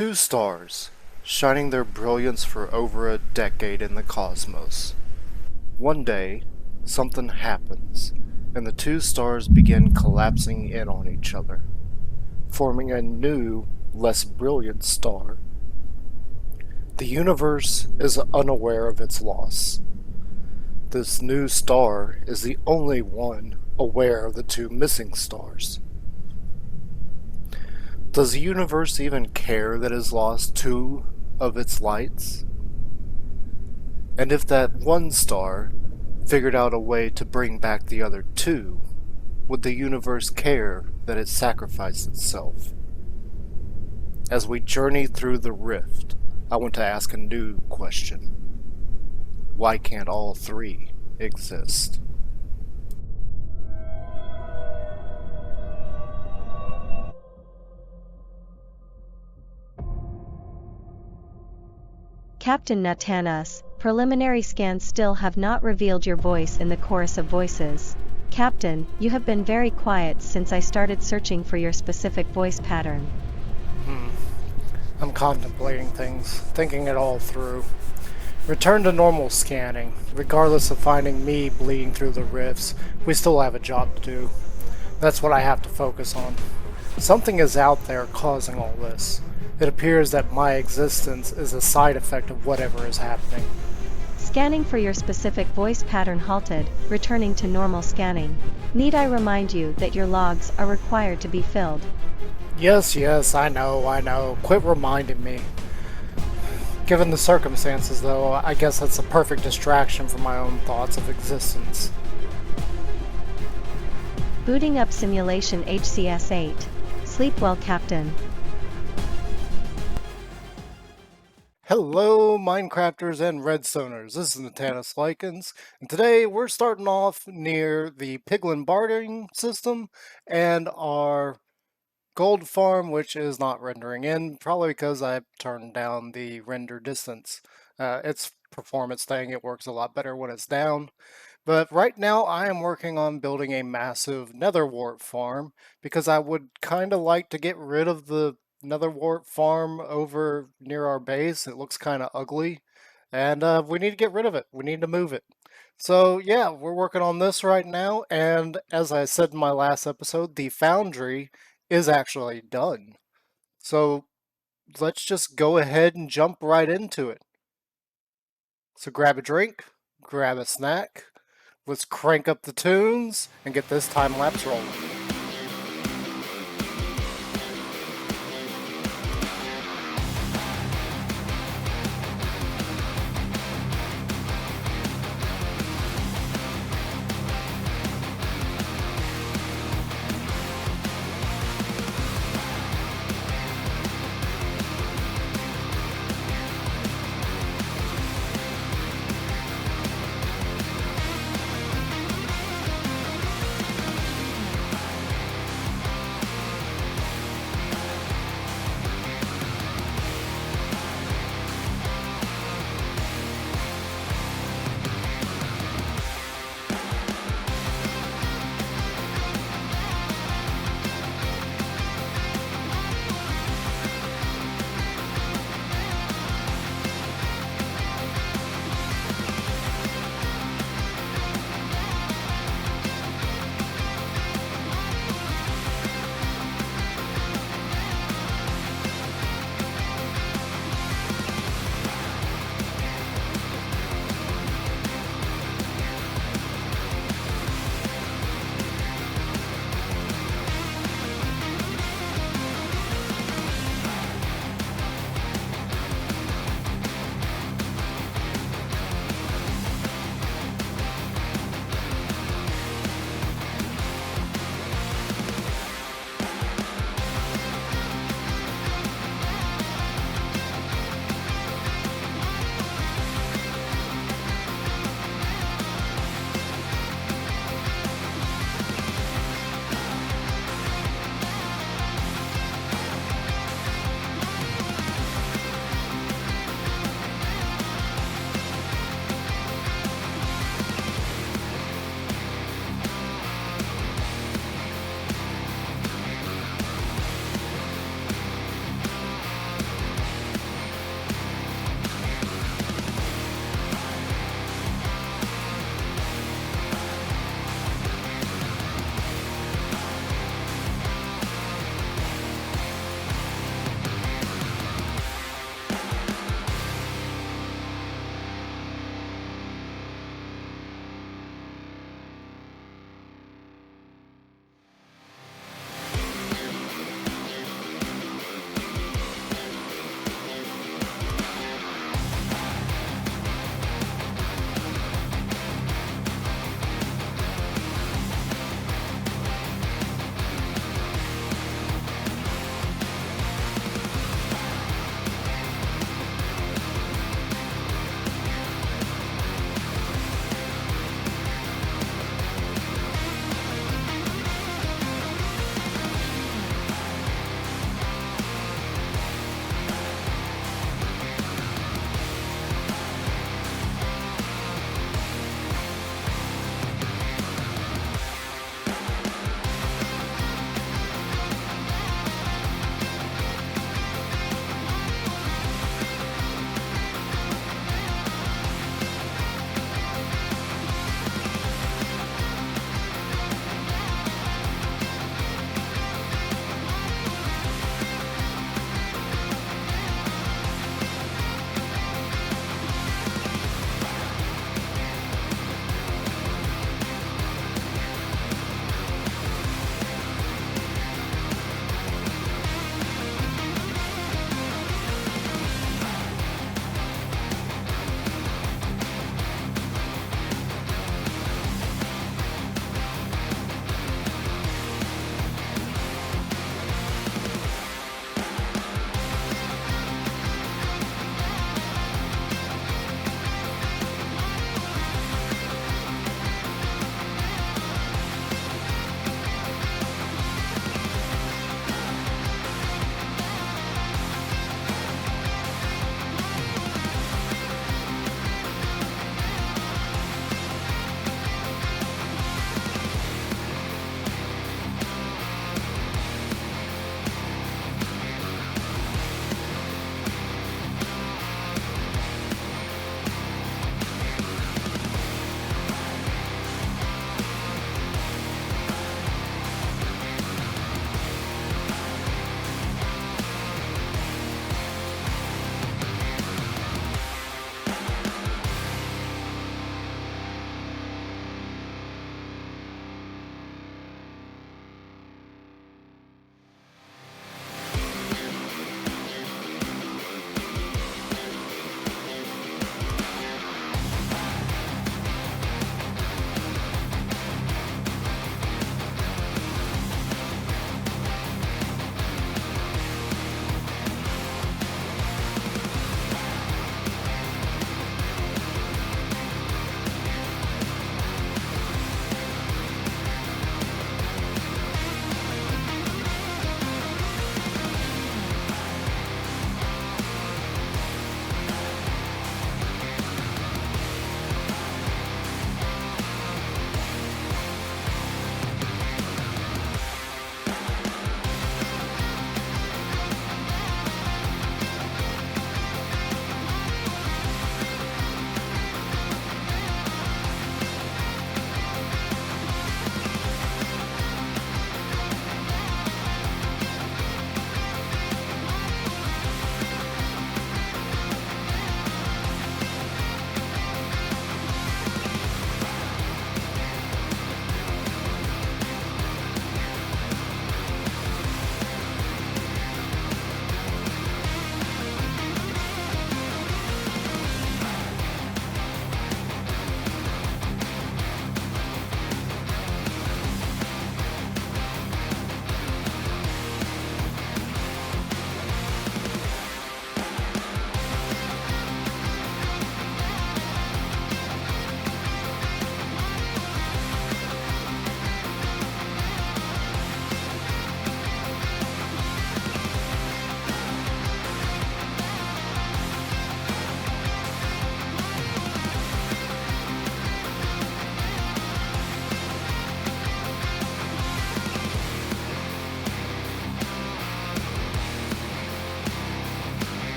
Two stars, shining their brilliance for over a decade in the cosmos. One day, something happens, and the two stars begin collapsing in on each other, forming a new, less brilliant star. The universe is unaware of its loss. This new star is the only one aware of the two missing stars. Does the universe even care that it has lost two of its lights? And if that one star figured out a way to bring back the other two, would the universe care that it sacrificed itself? As we journey through the rift, I want to ask a new question. Why can't all three exist? Captain Natanis, preliminary scans still have not revealed your voice in the chorus of voices. Captain, you have been very quiet since I started searching for your specific voice pattern. I'm contemplating things, thinking it all through. Return to normal scanning. Regardless of finding me bleeding through the rifts, we still have a job to do. That's what I have to focus on. Something is out there causing all this. It appears that my existence is a side effect of whatever is happening. Scanning for your specific voice pattern halted, returning to normal scanning. Need I remind you that your logs are required to be filled? Yes, I know. Quit reminding me. Given the circumstances, though, I guess that's a perfect distraction from my own thoughts of existence. Booting up simulation HCS-8. Sleep well, Captain. Hello, Minecrafters and Redstoners. This is Natanis Likens, and today we're starting off near the Piglin bartering system and our gold farm, which is not rendering in, probably because I turned down the render distance. It's performance thing, it works a lot better when it's down. But right now I am working on building a massive nether wart farm because I would kind of like to get rid of the nether wart farm over near our base. It looks kind of ugly and we need to get rid of it. We need to move it. So yeah, we're working on this right now, and as I said in my last episode, the foundry is actually done. So let's just go ahead and jump right into it. So grab a drink, grab a snack, let's crank up the tunes and get this time lapse rolling.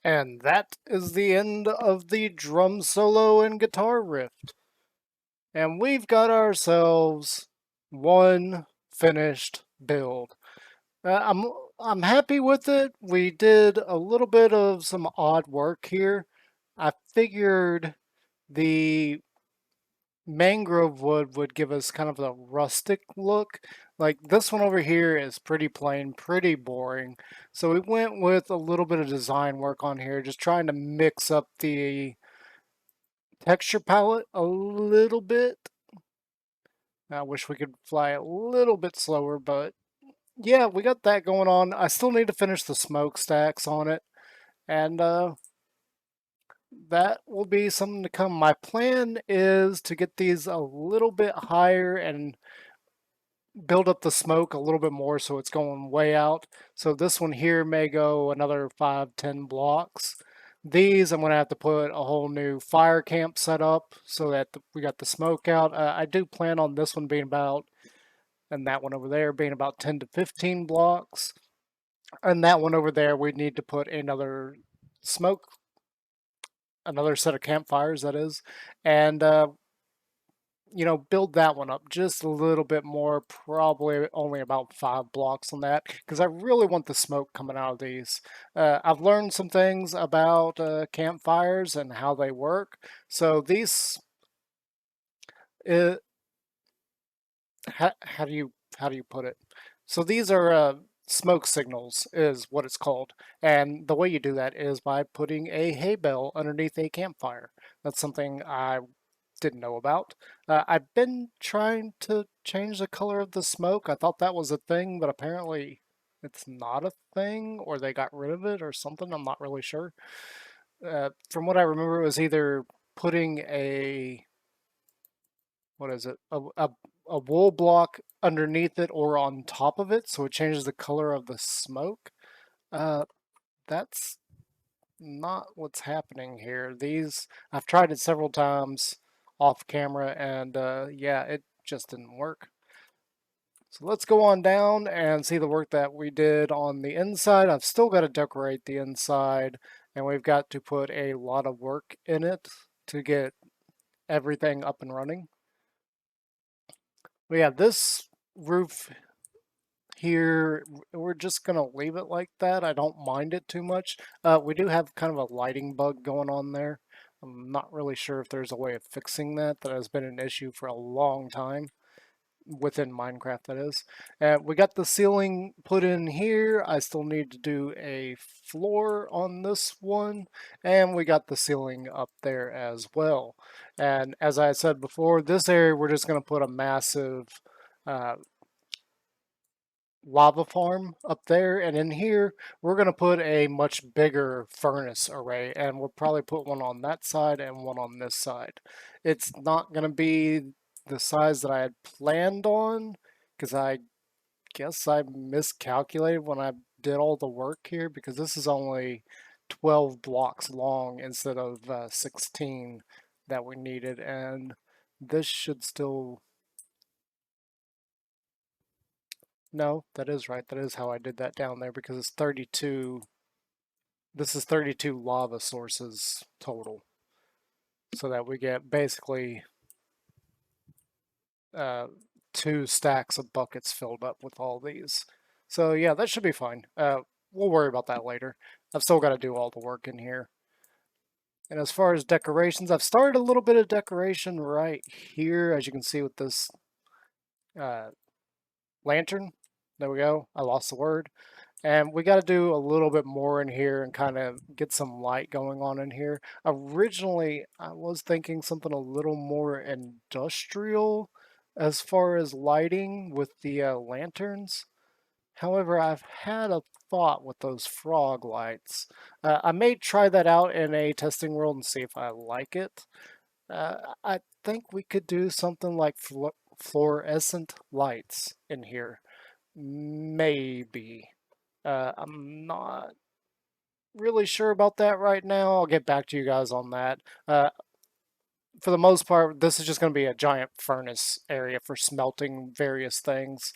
And that is the end of the drum solo and guitar riff. And we've got ourselves one finished build. I'm happy with it. We did a little bit of some odd work here. I figured the mangrove wood would give us kind of a rustic look. Like this one over here is pretty plain, pretty boring. So we went with a little bit of design work on here, just trying to mix up the texture palette a little bit. I wish we could fly a little bit slower, but yeah, we got that going on. I still need to finish the smokestacks on it, and that will be something to come. My plan is to get these a little bit higher and build up the smoke a little bit more so it's going way out. So this one here may go another 5-10 blocks. These I'm going to have to put a whole new fire camp set up so that we got the smoke out. I do plan on this one being about, and that one over there being about 10 to 15 blocks. And that one over there, we need to put another smoke, another set of campfires, that is. And you know, build that one up just a little bit more, probably only about 5 blocks on that, because I really want the smoke coming out of these. I've learned some things about campfires and how they work. So these, uh, how do you put it? So these are smoke signals, is what it's called, and the way you do that is by putting a hay bale underneath a campfire. That's something I didn't know about. I've been trying to change the color of the smoke. I thought that was a thing, but apparently it's not a thing, or they got rid of it or something. I'm not really sure. From what I remember, it was either putting a, what is it, a wool block underneath it or on top of it, so it changes the color of the smoke. Uh, that's not what's happening here. These, I've tried it several times off camera, and yeah, it just didn't work. So let's go on down and see the work that we did on the inside. I've still got to decorate the inside, and we've got to put a lot of work in it to get everything up and running. But yeah, this roof here, we're just gonna leave it like that. I don't mind it too much. We do have kind of a lighting bug going on there. I'm not really sure if there's a way of fixing that. That has been an issue for a long time within Minecraft, that is. We got the ceiling put in here. I still need to do a floor on this one, and we got the ceiling up there as well. And as I said before, this area we're just going to put a massive uh, lava farm up there, and in here we're going to put a much bigger furnace array, and we'll probably put one on that side and one on this side. It's not going to be the size that I had planned on, because I guess I miscalculated when I did all the work here, because this is only 12 blocks long instead of 16 that we needed, and this should still, no, that is right. That is how I did that down there, because it's 32. This is 32 lava sources total. So that we get basically 2 stacks of buckets filled up with all these. So yeah, that should be fine. We'll worry about that later. I've still got to do all the work in here. And as far as decorations, I've started a little bit of decoration right here, as you can see with this uh, lantern. There we go. I lost the word. And we got to do a little bit more in here and kind of get some light going on in here. Originally, I was thinking something a little more industrial as far as lighting with the lanterns. However, I've had a thought with those frog lights. I may try that out in a testing world and see if I like it. I think we could do something like fluorescent lights in here. Maybe. I'm not really sure about that right now. I'll get back to you guys on that. For the most part, this is just going to be a giant furnace area for smelting various things.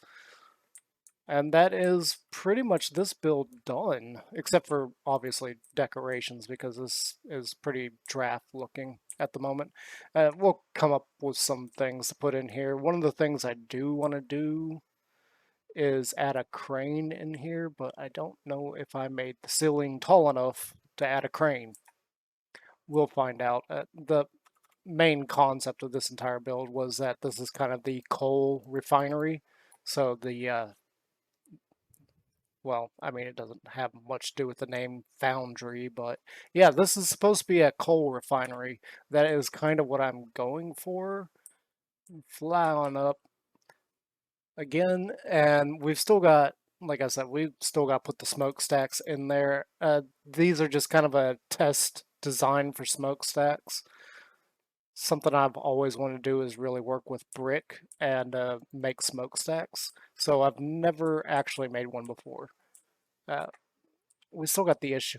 And that is pretty much this build done, except for obviously decorations because this is pretty draft looking at the moment. We'll come up with some things to put in here. One of the things I do want to do is add a crane in here, but I don't know if I made the ceiling tall enough to add a crane. We'll find out. The main concept of this entire build was that this is kind of the coal refinery. So well, I mean, it doesn't have much to do with the name Foundry, but yeah, this is supposed to be a coal refinery. That is kind of what I'm going for. Fly on up again, and we've still got, like I said, we've still got to put the smokestacks in there. These are just kind of a test design for smokestacks. Something I've always wanted to do is really work with brick and make smokestacks. So I've never actually made one before. Uh, we still got the issue.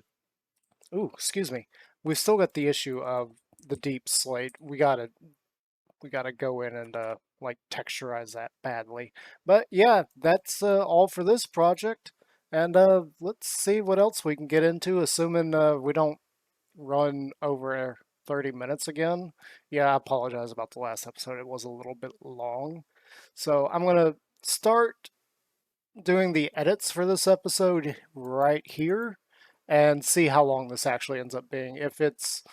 Ooh, excuse me. We've still got the issue of the deep slate. We gotta go in and like texturize that badly. But yeah, that's all for this project. And let's see what else we can get into, assuming we don't run over 30 minutes again. Yeah, I apologize about the last episode. It was a little bit long. So I'm gonna start doing the edits for this episode right here and see how long this actually ends up being. If it's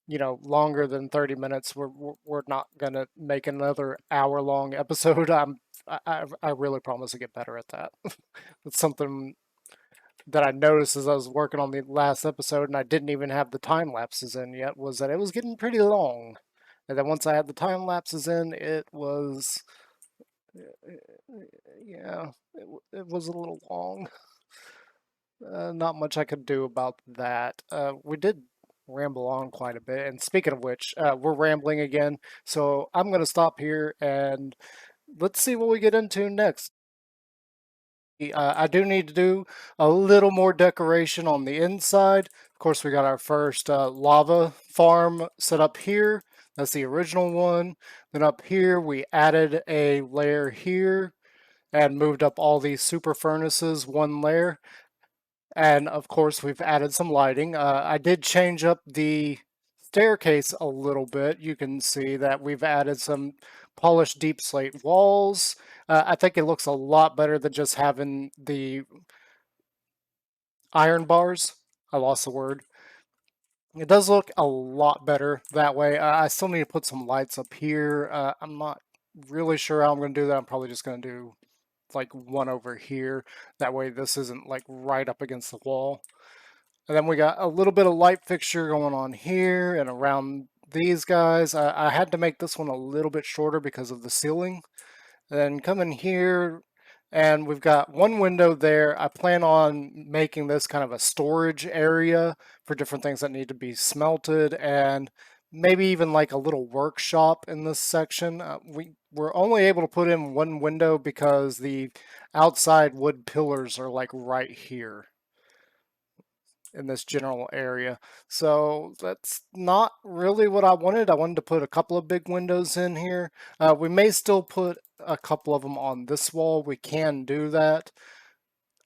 longer than 30 minutes, we're not gonna make another hour-long episode. I really promise to get better at that. It's something that I noticed as I was working on the last episode, and I didn't even have the time lapses in yet, was that it was getting pretty long. And then once I had the time lapses in, it was, yeah, it was a little long. Not much I could do about that. We did ramble on quite a bit. And speaking of which, we're rambling again. So I'm going to stop here and let's see what we get into next. I do need to do a little more decoration on the inside. Of course, we got our first lava farm set up here. That's the original one. Then up here, we added a layer here and moved up all these super furnaces one layer. And of course, we've added some lighting. I did change up the staircase a little bit. You can see that we've added some polished deep slate walls. I think it looks a lot better than just having the iron bars. I lost the word. It does look a lot better that way. I still need to put some lights up here. I'm not really sure how I'm going to do that. I'm probably just going to do like one over here. That way this isn't like right up against the wall. And then we got a little bit of light fixture going on here and around these guys. I had to make this one a little bit shorter because of the ceiling. And then come in here and we've got one window there. I plan on making this kind of a storage area for different things that need to be smelted and maybe even like a little workshop in this section. We're only able to put in one window because the outside wood pillars are like right here in this general area. So that's not really what I wanted. I wanted to put a couple of big windows in here. We may still put a couple of them on this wall. We can do that.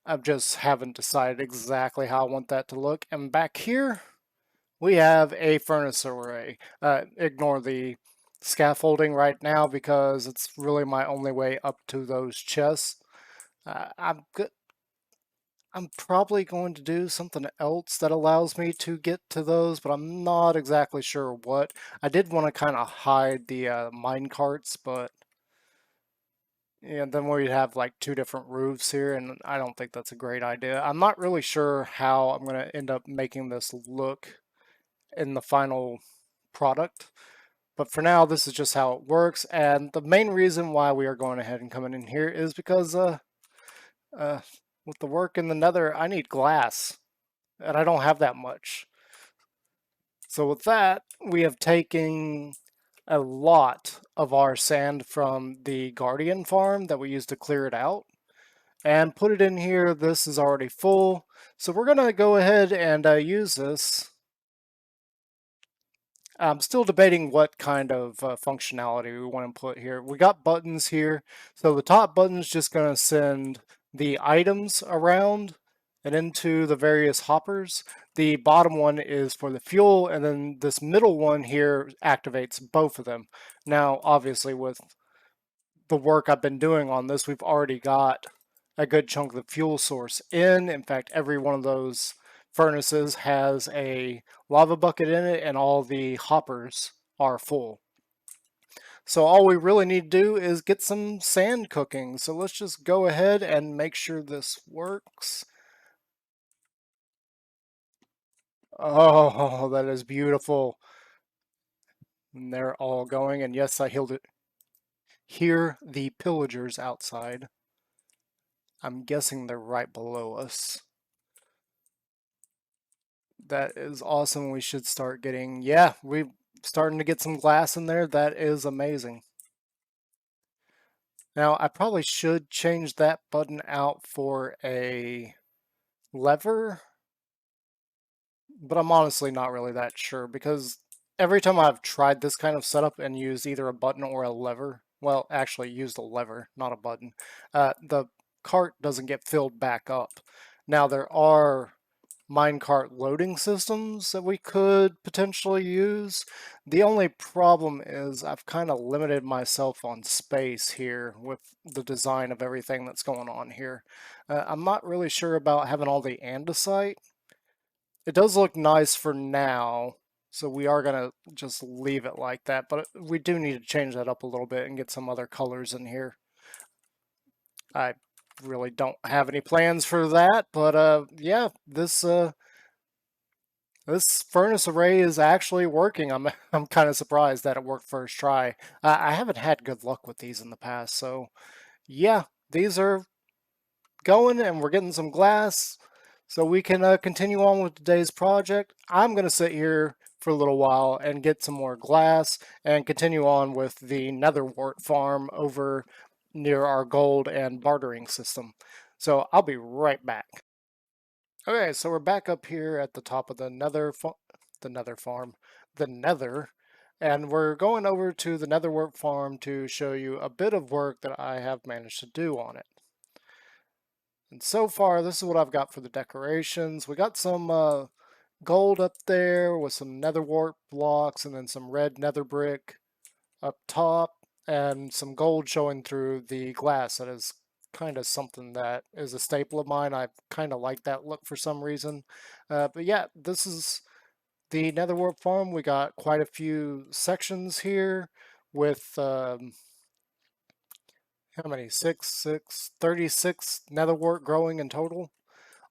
I just haven't decided exactly how I want that to look. And back here, we have a furnace array. Ignore the scaffolding right now because it's really my only way up to those chests. I'm probably going to do something else that allows me to get to those, but I'm not exactly sure what. I did want to kind of hide the mine carts, but yeah, then we'd have like two different roofs here, and I don't think that's a great idea. I'm not really sure how I'm going to end up making this look in the final product, but for now, this is just how it works. And the main reason why we are going ahead and coming in here is because with the work in the nether, I need glass, and I don't have that much. So with that, we have taken a lot of our sand from the Guardian farm that we used to clear it out and put it in here. This is already full. So we're going to go ahead and use this. I'm still debating what kind of functionality we want to put here. We got buttons here. So the top button is just going to send the items around and into the various hoppers. The bottom one is for the fuel, and then this middle one here activates both of them. Now, obviously, with the work I've been doing on this, we've already got a good chunk of the fuel source in. In fact, every one of those furnaces has a lava bucket in it, and all the hoppers are full. So all we really need to do is get some sand cooking. So let's just go ahead and make sure this works. Oh, that is beautiful. And they're all going, and yes, I hear the pillagers outside. I'm guessing they're right below us. That is awesome. We should start getting, yeah, we're starting to get some glass in there. That is amazing. Now, I probably should change that button out for a lever, but I'm honestly not really that sure because every time I've tried this kind of setup and used either a button or a lever, well, actually used a lever, not a button, the cart doesn't get filled back up. Now, there are minecart loading systems that we could potentially use. The only problem is I've kind of limited myself on space here with the design of everything that's going on here. I'm not really sure about having all the andesite. It does look nice for now, so we are going to just leave it like that, but we do need to change that up a little bit and get some other colors in here. I really don't have any plans for that, but yeah, this furnace array is actually working. I'm kind of surprised that it worked first try. I haven't had good luck with these in the past, so yeah, these are going and we're getting some glass so we can continue on with today's project. I'm going to sit here for a little while and get some more glass and continue on with the nether wart farm over near our gold and bartering system. So I'll be right back. Okay, so we're back up here at the top of the nether farm, the nether, and we're going over to the netherwork farm to show you a bit of work that I have managed to do on it. And so far, this is what I've got for the decorations. We got some gold up there with some netherwart blocks and then some red nether brick up top and some gold showing through the glass. That is kind of something that is a staple of mine. I kind of like that look for some reason. But yeah, this is the netherwart farm. We got quite a few sections here with how many? 36 netherwart growing in total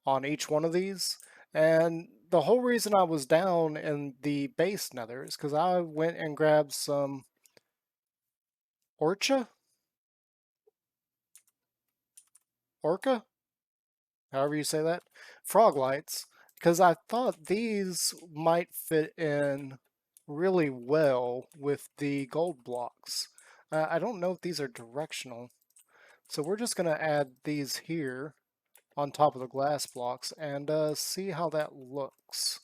on each one of these. And the whole reason I was down in the base nether is because I went and grabbed some orcha, orca, however you say that, frog lights, because I thought these might fit in really well with the gold blocks. I don't know if these are directional, so we're just going to add these here on top of the glass blocks and see how that looks.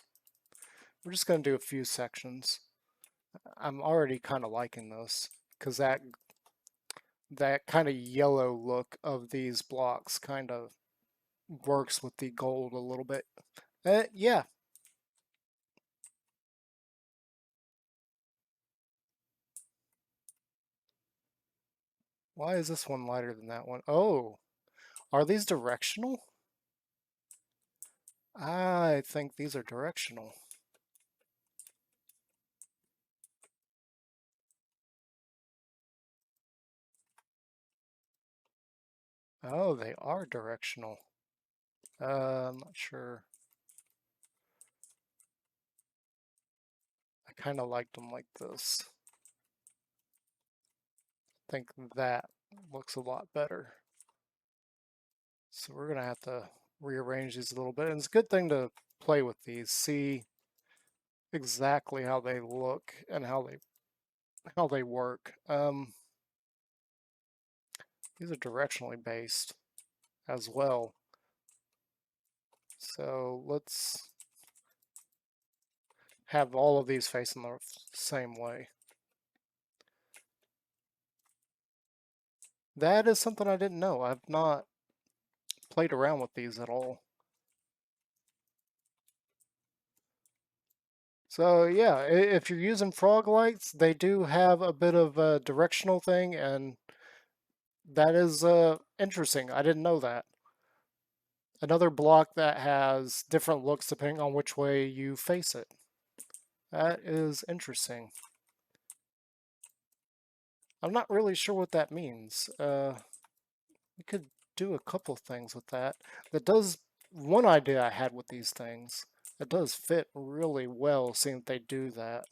We're just going to do a few sections. I'm already kind of liking this because that kind of yellow look of these blocks kind of works with the gold a little bit. Yeah. Why is this one lighter than that one? Oh, are these directional? I think these are directional. Oh, they are directional. I'm not sure. I kind of liked them like this. I think that looks a lot better. So we're going to have to rearrange these a little bit. And it's a good thing to play with these, see exactly how they look and how they work. These are directionally based as well. So let's have all of these facing the same way. That is something I didn't know. I've not played around with these at all. So yeah, if you're using frog lights, they do have a bit of a directional thing, and that is interesting. I didn't know that. Another block that has different looks depending on which way you face it. That is interesting. I'm not really sure what that means. We could do a couple things with that. That does, one idea I had with these things, it does fit really well seeing that they do that.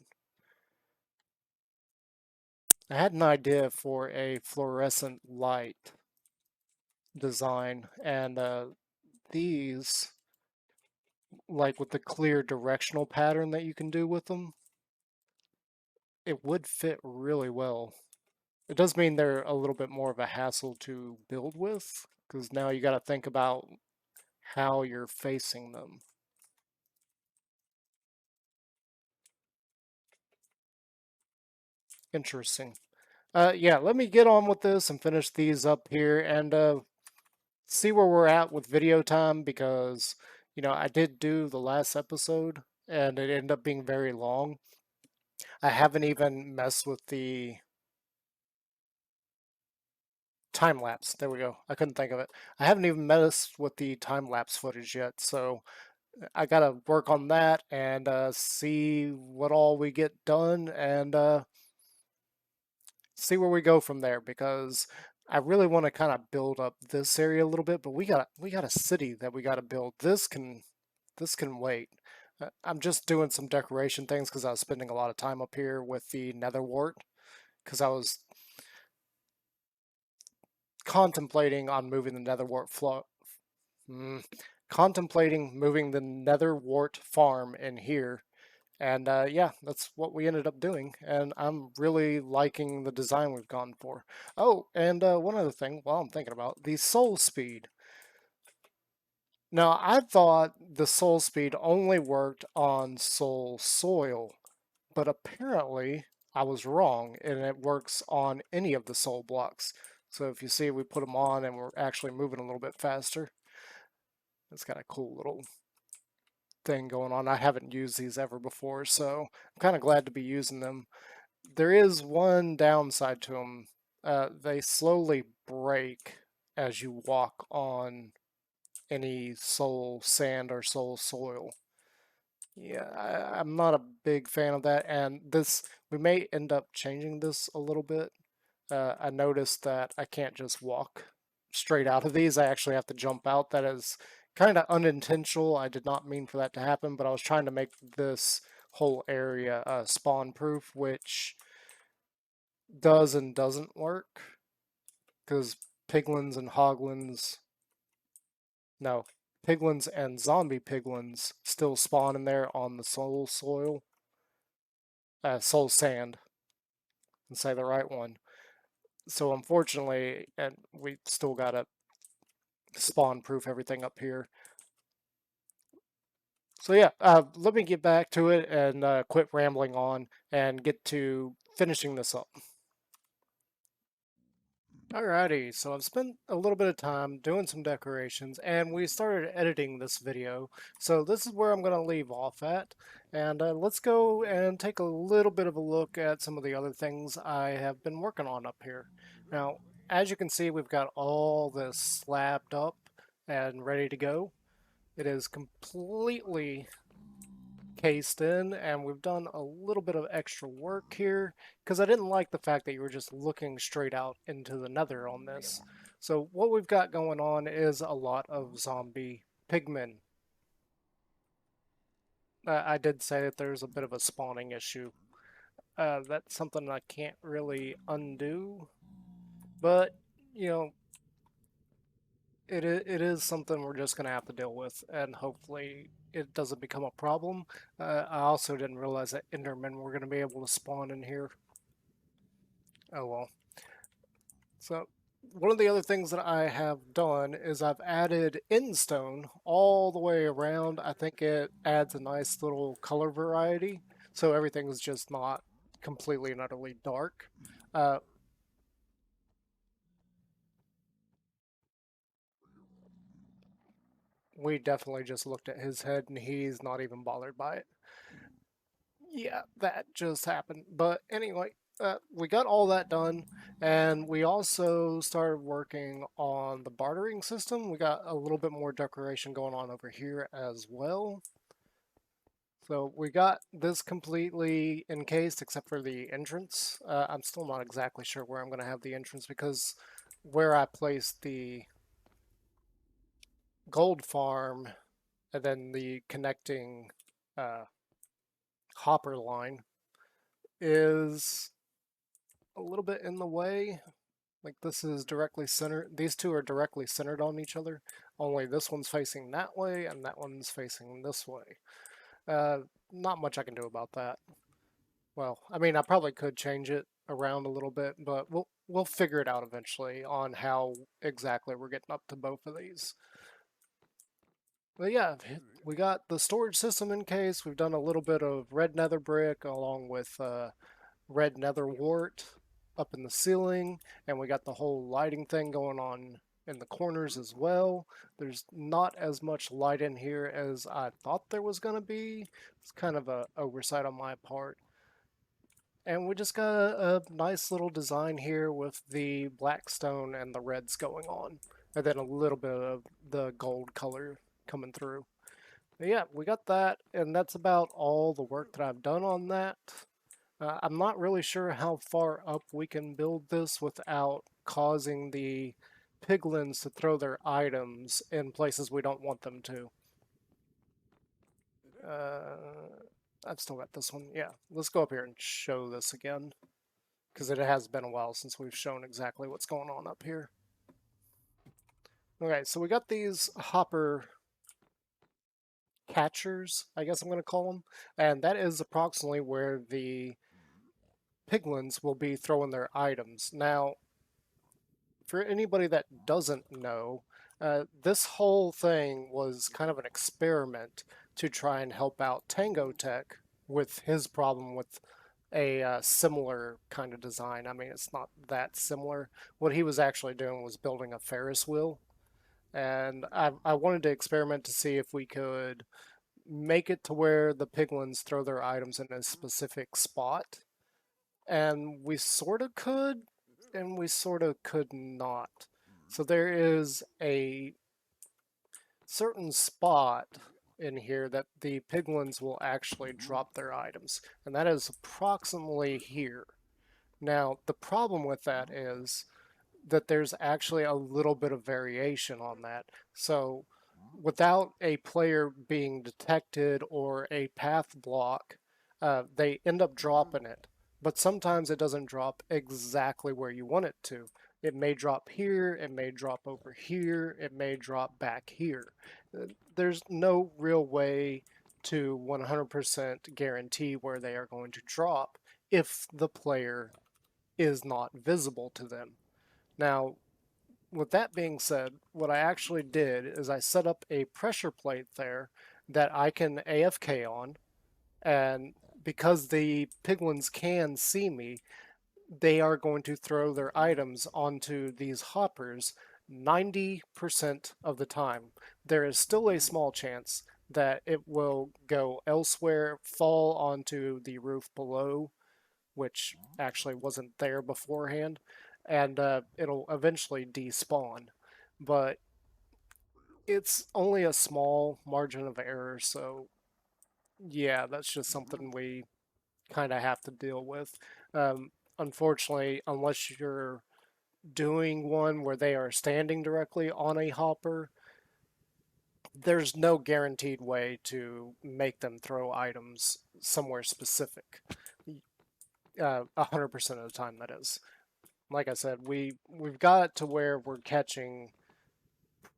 I had an idea for a fluorescent light design, and these, like with the clear directional pattern that you can do with them, it would fit really well. It does mean they're a little bit more of a hassle to build with, because now you got to think about how you're facing them. Interesting. Yeah, let me get on with this and finish these up here and see where we're at with video time because, I did do the last episode and it ended up being very long. I haven't even messed with the time lapse. There we go. I couldn't think of it. I haven't even messed with the time lapse footage yet, so I gotta work on that and see what all we get done and see where we go from there because I really want to kind of build up this area a little bit, but we got a city that we got to build. This can wait. I'm just doing some decoration things because I was spending a lot of time up here with the nether wart because I was contemplating on moving the nether wart contemplating moving the nether wart farm in here. And yeah, that's what we ended up doing. And I'm really liking the design we've gone for. Oh, and one other thing while I'm thinking about the soul speed. Now, I thought the soul speed only worked on soul soil, but apparently I was wrong and it works on any of the soul blocks. So if you see, we put them on and we're actually moving a little bit faster. It's got a cool little thing going on. I haven't used these ever before, so I'm kind of glad to be using them. There is one downside to them. They slowly break as you walk on any soul sand or soul soil. Yeah, I'm not a big fan of that, and this we may end up changing this a little bit. I noticed that I can't just walk straight out of these. I actually have to jump out. That is kind of unintentional. I did not mean for that to happen, but I was trying to make this whole area spawn proof, which does and doesn't work because piglins and hoglins, no, piglins and zombie piglins still spawn in there on the soul soil, soul sand, and say the right one. So unfortunately, and we still gotta spawn proof everything up here. So yeah, let me get back to it and quit rambling on and get to finishing this up. Alrighty, so I've spent a little bit of time doing some decorations and we started editing this video. So this is where I'm going to leave off at. And let's go and take a little bit of a look at some of the other things I have been working on up here. Now, as you can see, we've got all this slabbed up and ready to go. It is completely cased in and we've done a little bit of extra work here because I didn't like the fact that you were just looking straight out into the nether on this. So what we've got going on is a lot of zombie pigmen. I did say that there's a bit of a spawning issue. That's something I can't really undo, but you know, it is something we're just gonna have to deal with, and hopefully it doesn't become a problem. I also didn't realize that Endermen were gonna be able to spawn in here. Oh well. So one of the other things that I have done is I've added endstone all the way around. I think it adds a nice little color variety, so everything's just not completely and utterly dark. Uh, we definitely just looked at his head and he's not even bothered by it. Yeah, that just happened. But anyway, we got all that done, and we also started working on the bartering system. We got a little bit more decoration going on over here as well. So we got this completely encased except for the entrance. I'm still not exactly sure where I'm going to have the entrance because where I placed the gold farm and then the connecting uh, hopper line is a little bit in the way. Like this is directly centered. These two are directly centered on each other. Only this one's facing that way and that one's facing this way. Uh, Not much I can do about that. Well, I mean, I probably could change it around a little bit, but we'll figure it out eventually on how exactly we're getting up to both of these. But yeah, we got the storage system in case. We've done a little bit of red nether brick along with red nether wart up in the ceiling, and we got the whole lighting thing going on in the corners as well. There's not as much light in here as I thought there was going to be. It's kind of a oversight on my part. And we just got a nice little design here with the black stone and the reds going on. And then a little bit of the gold color coming through. But yeah, we got that, and that's about all the work that I've done on that. I'm not really sure how far up we can build this without causing the piglins to throw their items in places we don't want them to. I've still got this one. Yeah, let's go up here and show this again, because it has been a while since we've shown exactly what's going on up here. Okay, so we got these hopper catchers, I guess I'm going to call them, and that is approximately where the piglins will be throwing their items. Now, for anybody that doesn't know, this whole thing was kind of an experiment to try and help out Tango Tech with his problem with a similar kind of design. I mean, it's not that similar. What he was actually doing was building a Ferris wheel, and I wanted to experiment to see if we could make it to where the piglins throw their items in a specific spot. And we sort of could, and we sort of could not. So there is a certain spot in here that the piglins will actually drop their items, and that is approximately here. Now, the problem with that is that there's actually a little bit of variation on that. So, without a player being detected or a path block, they end up dropping it. But sometimes it doesn't drop exactly where you want it to. It may drop here, it may drop over here, it may drop back here. There's no real way to 100% guarantee where they are going to drop if the player is not visible to them. Now, with that being said, what I actually did is I set up a pressure plate there that I can AFK on, and because the piglins can see me, they are going to throw their items onto these hoppers 90% of the time. There is still a small chance that it will go elsewhere, fall onto the roof below, which actually wasn't there beforehand, and it'll eventually despawn. But it's only a small margin of error, so yeah, that's just something we kind of have to deal with. Unfortunately, unless you're doing one where they are standing directly on a hopper, there's no guaranteed way to make them throw items somewhere specific. 100% of the time, that is. Like I said, we've got it to where we're catching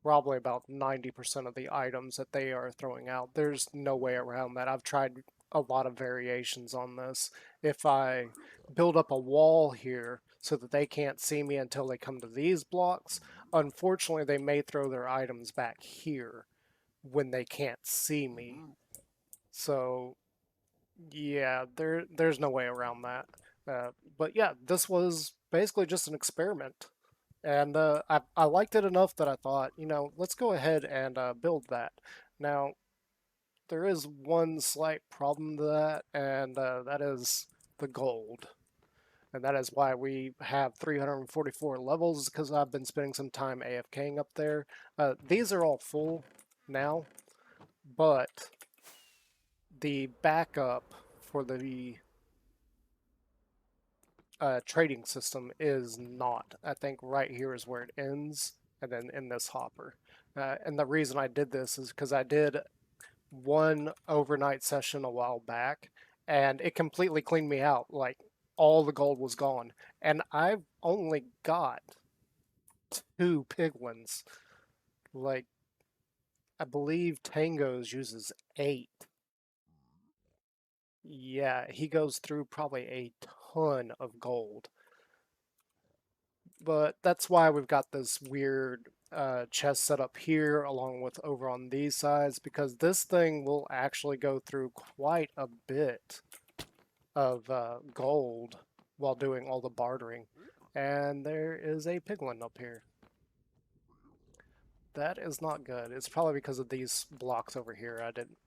probably about 90% of the items that they are throwing out. There's no way around that. I've tried a lot of variations on this. If I build up a wall here so that they can't see me until they come to these blocks, unfortunately they may throw their items back here when they can't see me. So yeah, there's no way around that. But yeah, this was basically just an experiment. And I liked it enough that I thought, let's go ahead and build that. Now, there is one slight problem to that, and that is the gold. And that is why we have 344 levels, because I've been spending some time AFKing up there. These are all full now, but the backup for the trading system is not. I think right here is where it ends, and then in this hopper. And the reason I did this is because I did one overnight session a while back, and it completely cleaned me out. Like, all the gold was gone. And I've only got 2 piglins. Like, I believe Tango's uses 8. Yeah, he goes through probably a ton of gold. But that's why we've got this weird chest set up here along with over on these sides, because this thing will actually go through quite a bit of gold while doing all the bartering. And there is a piglin up here. That is not good. It's probably because of these blocks over here. I didn't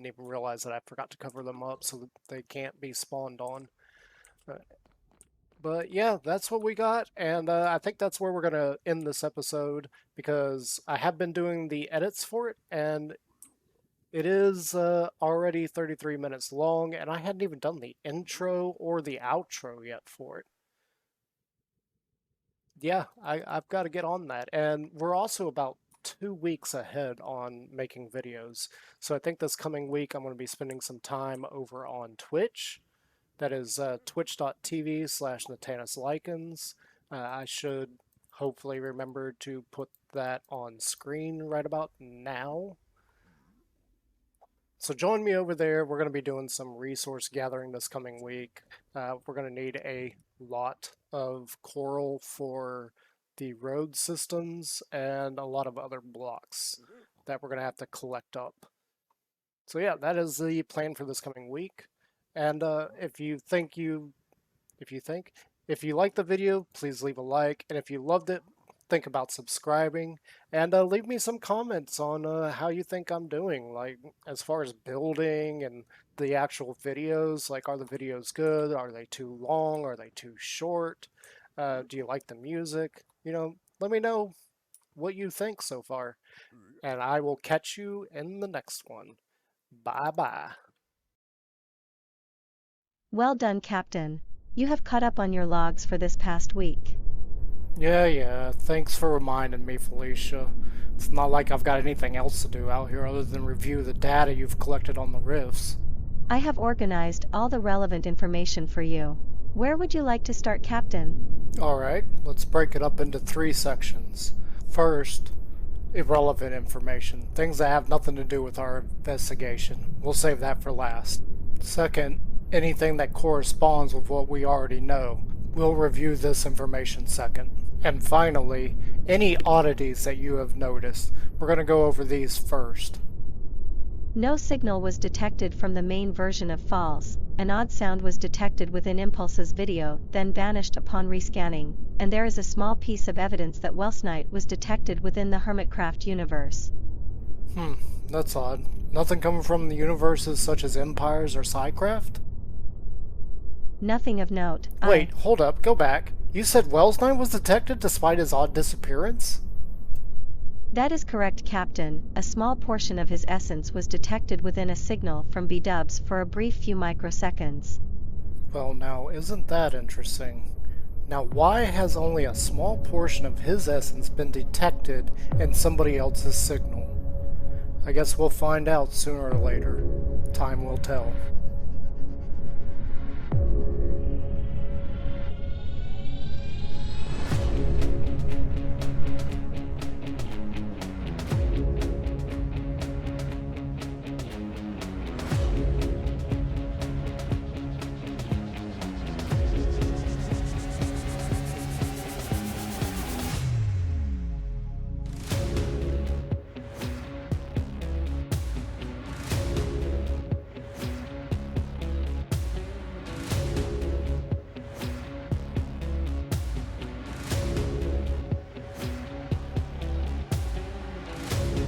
even realize that I forgot to cover them up so that they can't be spawned on. But yeah, that's what we got, and I think that's where we're going to end this episode, because I have been doing the edits for it, and it is already 33 minutes long, and I hadn't even done the intro or the outro yet for it. Yeah, I've got to get on that, and we're also about 2 weeks ahead on making videos, so I think this coming week I'm going to be spending some time over on Twitch. That is twitch.tv/NatanisLikens. I should hopefully remember to put that on screen right about now. So join me over there. We're going to be doing some resource gathering this coming week. We're going to need a lot of coral for the road systems and a lot of other blocks that we're going to have to collect up. So yeah, that is the plan for this coming week. And if you like the video, please leave a like. And if you loved it, think about subscribing. And leave me some comments on how you think I'm doing, like as far as building and the actual videos. Like, are the videos good? Are they too long? Are they too short? Do you like the music? Let me know what you think so far. And I will catch you in the next one. Bye-bye. Well done, Captain. You have caught up on your logs for this past week. Yeah, thanks for reminding me, Felicia. It's not like I've got anything else to do out here other than review the data you've collected on the rifts. I have organized all the relevant information for you. Where would you like to start, Captain? Alright, let's break it up into 3 sections. First, irrelevant information, things that have nothing to do with our investigation. We'll save that for last. Second, anything that corresponds with what we already know. We'll review this information second. And finally, any oddities that you have noticed. We're going to go over these first. No signal was detected from the main version of False. An odd sound was detected within Impulse's video, then vanished upon rescanning, and there is a small piece of evidence that Welsknight was detected within the Hermitcraft universe. That's odd. Nothing coming from the universes such as Empires or Psycraft? Nothing of note. Wait, hold up, go back. You said Welsknight was detected despite his odd disappearance? That is correct, Captain. A small portion of his essence was detected within a signal from B-dubs for a brief few microseconds. Well, now, isn't that interesting? Now, why has only a small portion of his essence been detected in somebody else's signal? I guess we'll find out sooner or later. Time will tell.